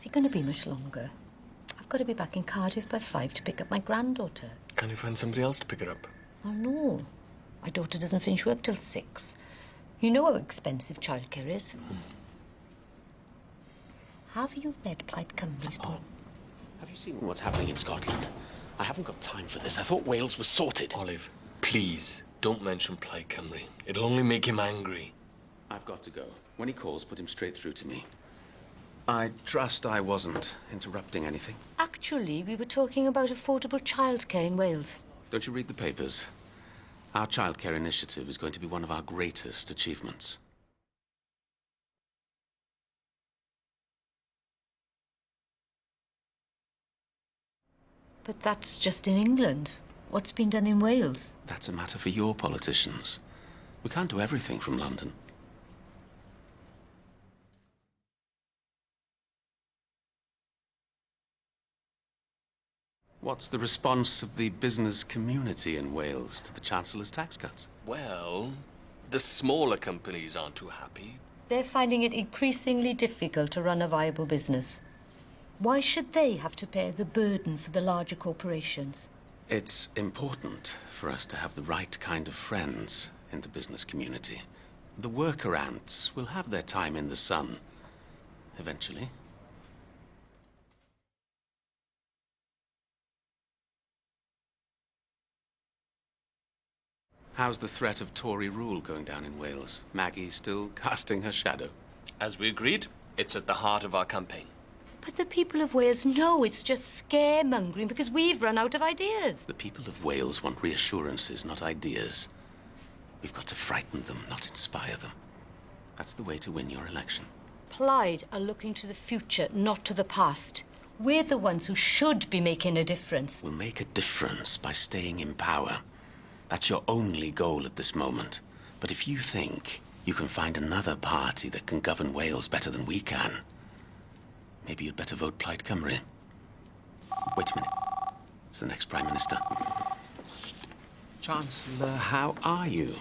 he going to be much longer? I've got to be back in Cardiff by 5 to pick up my granddaughter. Can you find somebody else to pick her up? Oh, no. My daughter doesn't finish work till 6. You know how expensive childcare is. Have you read Plaid Cymru's poem? Have you seen what's happening in Scotland? I haven't got time for this. I thought Wales was sorted. Olive, please, don't mention Plaid Cymru. It'll only make him angry. I've got to go. When he calls, put him straight through to me. I trust I wasn't interrupting anything. Actually, we were talking about affordable childcare in Wales. Don't you read the papers? Our childcare initiative is going to be one of our greatest achievements. But that's just in England. What's been done in Wales? That's a matter for your politicians. We can't do everything from London. What's the response of the business community in Wales to the Chancellor's tax cuts? Well, the smaller companies aren't too happy. They're finding it increasingly difficult to run a viable business. Why should they have to bear the burden for the larger corporations? It's important for us to have the right kind of friends in the business community. The worker ants will have their time in the sun, eventually. How's the threat of Tory rule going down in Wales? Maggie still casting her shadow? As we agreed, it's at the heart of our campaign. But the people of Wales know it's just scaremongering because we've run out of ideas. The people of Wales want reassurances, not ideas. We've got to frighten them, not inspire them. That's the way to win your election. Plaid are looking to the future, not to the past. We're the ones who should be making a difference. We'll make a difference by staying in power. That's your only goal at this moment. But if you think you can find another party that can govern Wales better than we can, maybe you'd better vote Plaid Cymru. Wait a minute. It's the next Prime Minister. Chancellor, how are you?